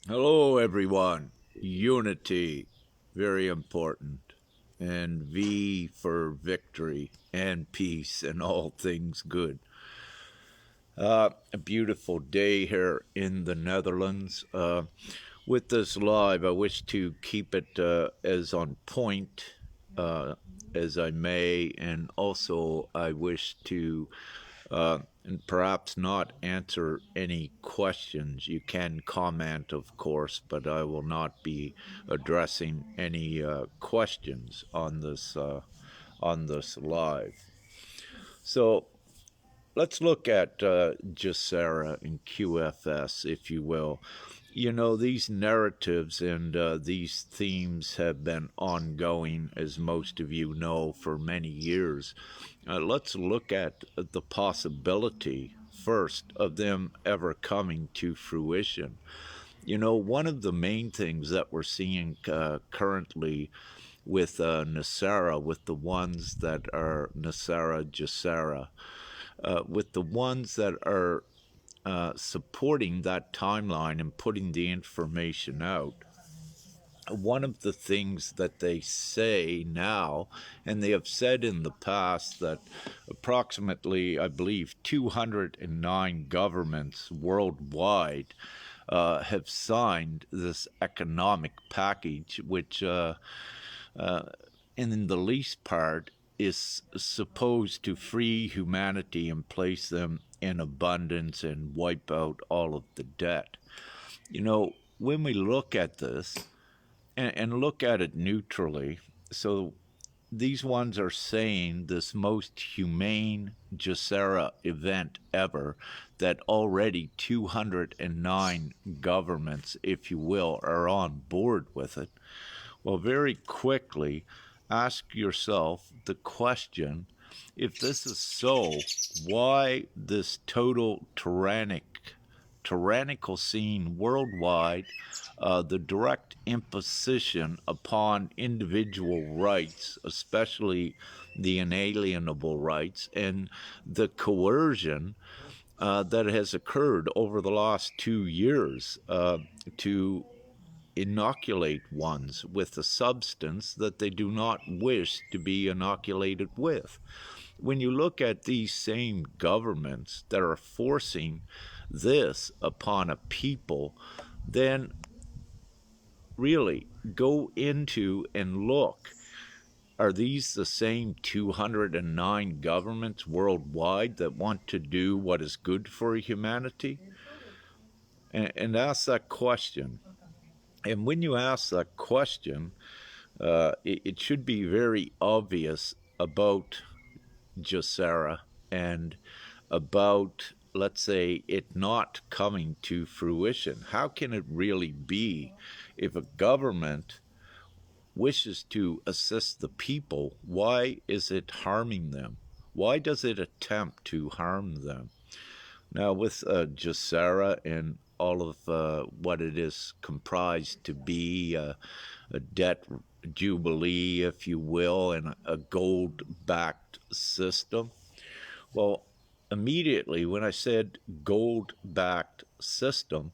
Hello, everyone. Unity, very important. And V for victory and peace and all things good. A beautiful day here in the Netherlands. With this live, I wish to keep it as on point as I may, and also I wish to and perhaps not answer any questions. You can comment, of course, but I will not be addressing any questions on this live. So let's look at Gesara and QFS, if you will. You know, these narratives and these themes have been ongoing, as most of you know, for many years. Let's look at the possibility first of them ever coming to fruition. You know, one of the main things that we're seeing currently with Nasara, with the ones that are Nasara, Gesara, with the ones that are supporting that timeline and putting the information out. One of the things that they say now, and they have said in the past, that approximately, I believe, 209 governments worldwide have signed this economic package, which, in the least part, is supposed to free humanity and place them in abundance and wipe out all of the debt. You know, when we look at this and look at it neutrally, so these ones are saying this most humane Gesara event ever, that already 209 governments, if you will, are on board with it. Well, very quickly, ask yourself the question, if this is so, why this total tyrannical scene worldwide, the direct imposition upon individual rights, especially the inalienable rights, and the coercion that has occurred over the last 2 years to inoculate ones with a substance that they do not wish to be inoculated with. When you look at these same governments that are forcing this upon a people, then really go into and look. Are these the same 209 governments worldwide that want to do what is good for humanity? And ask that question. And when you ask that question, it should be very obvious about Gesara and about, let's say, it not coming to fruition. How can it really be if a government wishes to assist the people? Why is it harming them? Why does it attempt to harm them? Now, with Gesara and all of what it is comprised to be, a debt jubilee, if you will, and a gold-backed system. Well, immediately when I said gold-backed system,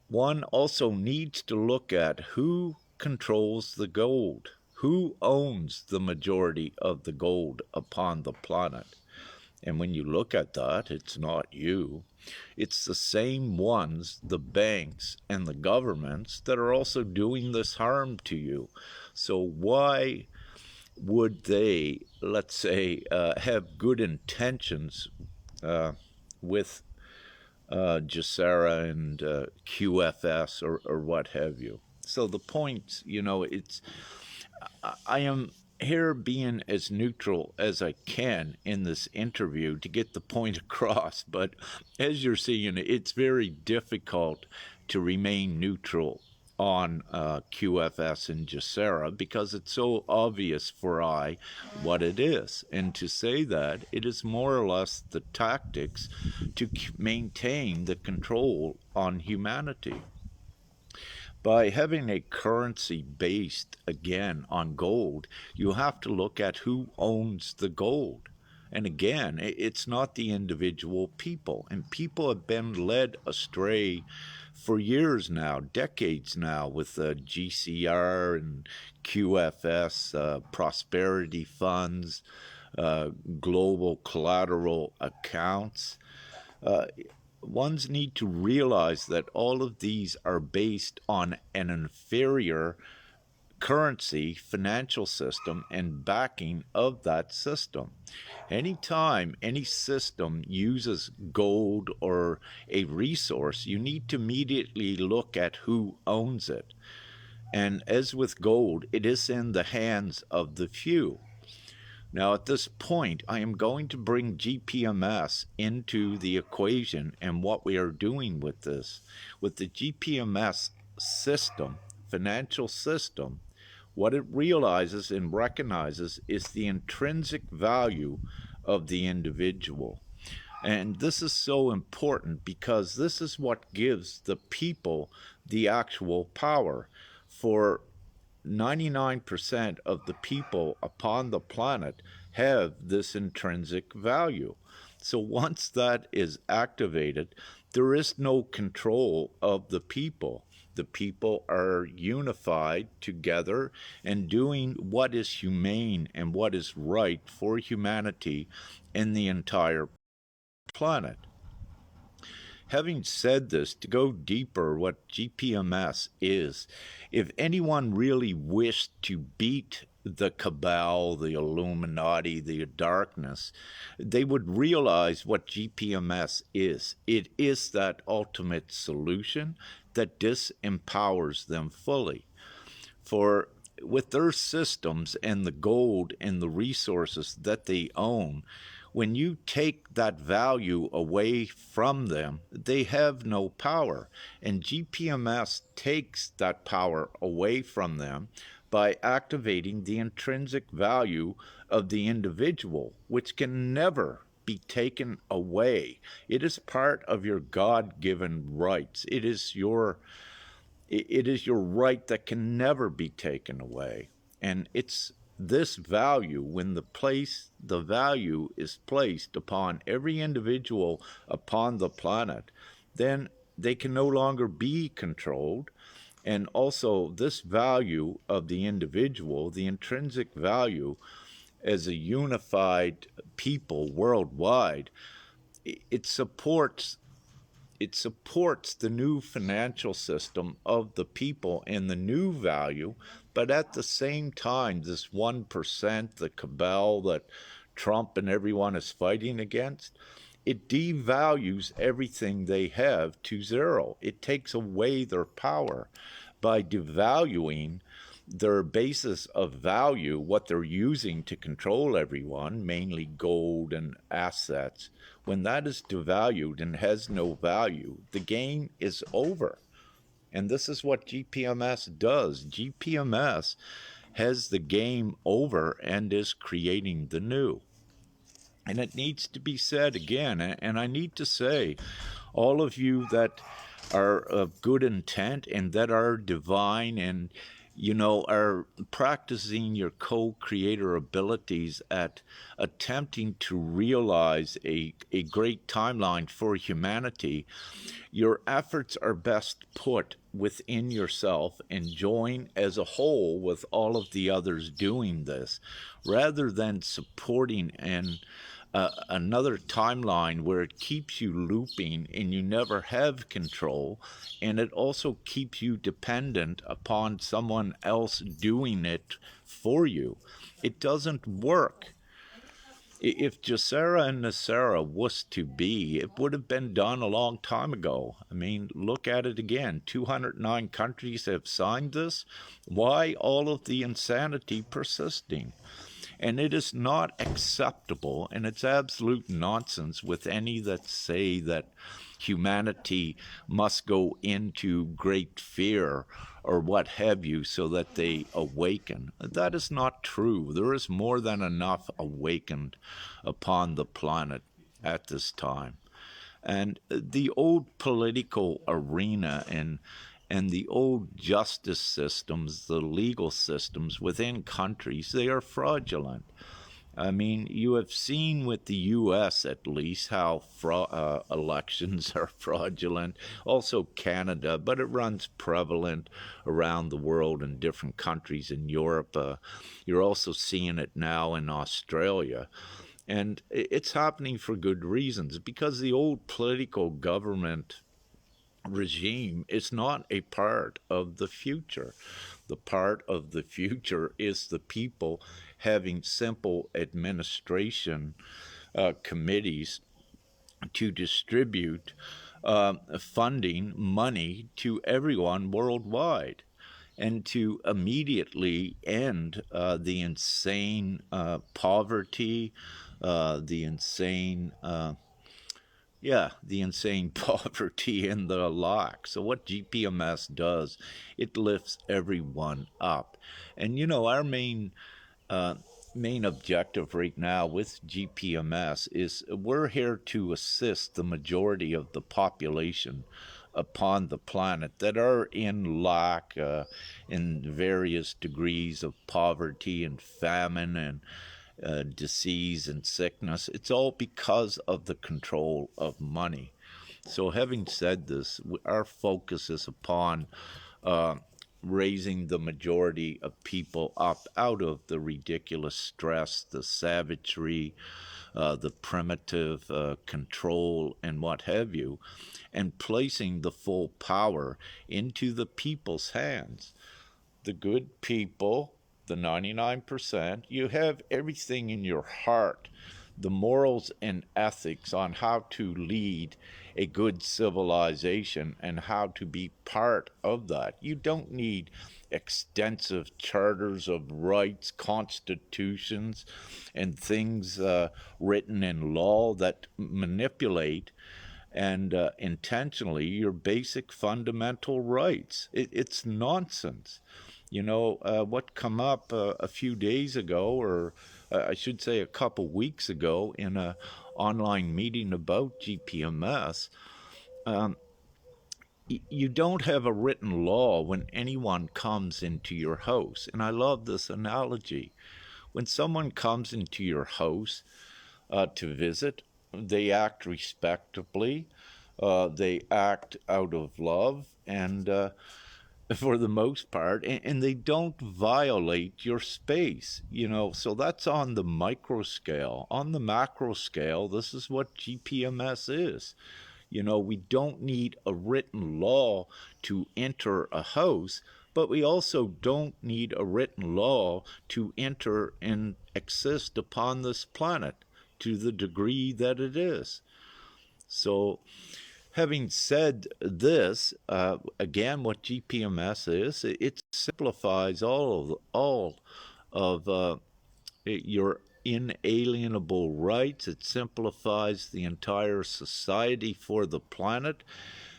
one also needs to look at who controls the gold, who owns the majority of the gold upon the planet. And when you look at that, it's not you. It's the same ones, the banks and the governments, that are also doing this harm to you. So why would they, let's say, have good intentions with Gesara and QFS or what have you? So the point, you know, I am here being as neutral as I can in this interview to get the point across, but as you're seeing, it's very difficult to remain neutral on QFS and Gesara because it's so obvious for I what it is. And to say that, it is more or less the tactics to maintain the control on humanity. By having a currency based, again, on gold, you have to look at who owns the gold. And again, it's not the individual people. And people have been led astray for years now, decades now, with GCR and QFS, prosperity funds, uh, global collateral accounts. Uh, Ones need to realize that all of these are based on an inferior currency, financial system, and backing of that system. Anytime any system uses gold or a resource, you need to immediately look at who owns it. And as with gold, it is in the hands of the few. Now, at this point, I am going to bring GPMS into the equation and what we are doing with this. With the GPMS system, financial system, what it realizes and recognizes is the intrinsic value of the individual. And this is so important because this is what gives the people the actual power. For 99% of the people upon the planet have this intrinsic value. So once that is activated, there is no control of the people. The people are unified together and doing what is humane and what is right for humanity in the entire planet. Having said this, to go deeper, what GPMS is, if anyone really wished to beat the cabal, the Illuminati, the darkness, they would realize what GPMS is. It is that ultimate solution that disempowers them fully. For with their systems and the gold and the resources that they own, when you take that value away from them, they have no power. And GPMS takes that power away from them by activating the intrinsic value of the individual, which can never be taken away. It is part of your God-given rights. It is your right that can never be taken away. And it's this value, when the value is placed upon every individual upon the planet, then they can no longer be controlled. And also, this value of the individual, the intrinsic value as a unified people worldwide, it supports it supports the new financial system of the people and the new value, but at the same time, this 1%, the cabal that Trump and everyone is fighting against, it devalues everything they have to zero. It takes away their power by devaluing their basis of value, what they're using to control everyone, mainly gold and assets. When that is devalued and has no value, the game is over. And this is what GPMS does. GPMS has the game over and is creating the new. And it needs to be said again, and I need to say, all of you that are of good intent and that are divine and are practicing your co-creator abilities at attempting to realize a great timeline for humanity, your efforts are best put within yourself and join as a whole with all of the others doing this, rather than supporting another timeline where it keeps you looping and you never have control, and it also keeps you dependent upon someone else doing it for you. It doesn't work. If Gesara and Nasara was to be, it would have been done a long time ago. I mean, look at it again. 209 countries have signed this. Why all of the insanity persisting? And it is not acceptable, and it's absolute nonsense with any that say that humanity must go into great fear or what have you so that they awaken. That is not true. There is more than enough awakened upon the planet at this time. And the old political arena and the old justice systems, the legal systems within countries, they are fraudulent. I mean, you have seen with the U.S. at least how elections are fraudulent. Also, Canada, but it runs prevalent around the world in different countries in Europe. You're also seeing it now in Australia. And it's happening for good reasons because the old political government regime is not a part of the future. The part of the future is the people having simple administration committees to distribute funding, money to everyone worldwide, and to immediately end the insane poverty, the insane the insane poverty and the lack. So what GPMS does, it lifts everyone up. And our uh, main objective right now with GPMS is we're here to assist the majority of the population upon the planet that are in lack, in various degrees of poverty and famine and disease and sickness. It's all because of the control of money. So, having said this, our focus is upon uh, raising the majority of people up out of the ridiculous stress, the savagery, the primitive control, and what have you, and placing the full power into the people's hands. The good people, the 99%, you have everything in your heart, the morals and ethics on how to lead a good civilization and how to be part of that. You don't need extensive charters of rights, constitutions, and things written in law that manipulate and intentionally your basic fundamental rights. It's nonsense. What come up a few days ago, or I should say a couple weeks ago, in a online meeting about GPMS, you don't have a written law when anyone comes into your house. And I love this analogy. When someone comes into your house to visit, they act respectably, they act out of love, and for the most part, and they don't violate your space. So that's on the micro scale. On the macro scale, this is what GPMS is. We don't need a written law to enter a house, but we also don't need a written law to enter and exist upon this planet to the degree that it is. So, having said this, again, what GPMS is, it simplifies all of your inalienable rights. It simplifies the entire society for the planet,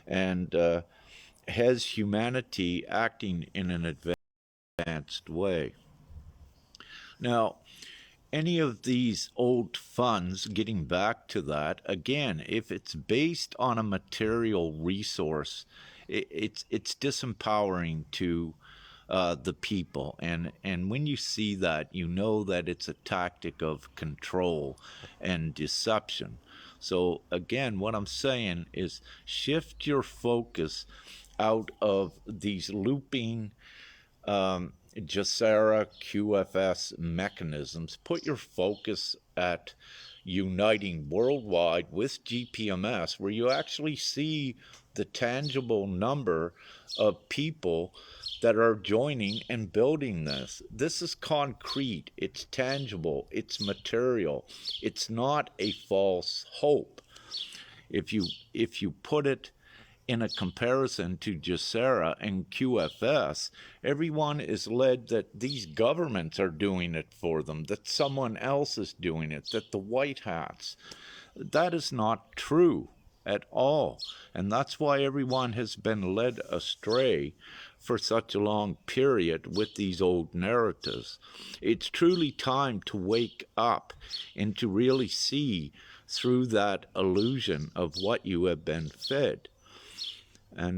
and has humanity acting in an advanced way. Now, any of these old funds, getting back to that, again, if it's based on a material resource, it's disempowering to the people. And when you see that, you know that it's a tactic of control and deception. So, again, what I'm saying is shift your focus out of these looping Gesara QFS mechanisms. Put your focus at uniting worldwide with GPMS, where you actually see the tangible number of people that are joining and building this. This is concrete, it's tangible, it's material, it's not a false hope. If you put it in a comparison to Gesara and QFS, everyone is led that these governments are doing it for them, that someone else is doing it, that the white hats. That is not true at all. And that's why everyone has been led astray for such a long period with these old narratives. It's truly time to wake up and to really see through that illusion of what you have been fed. And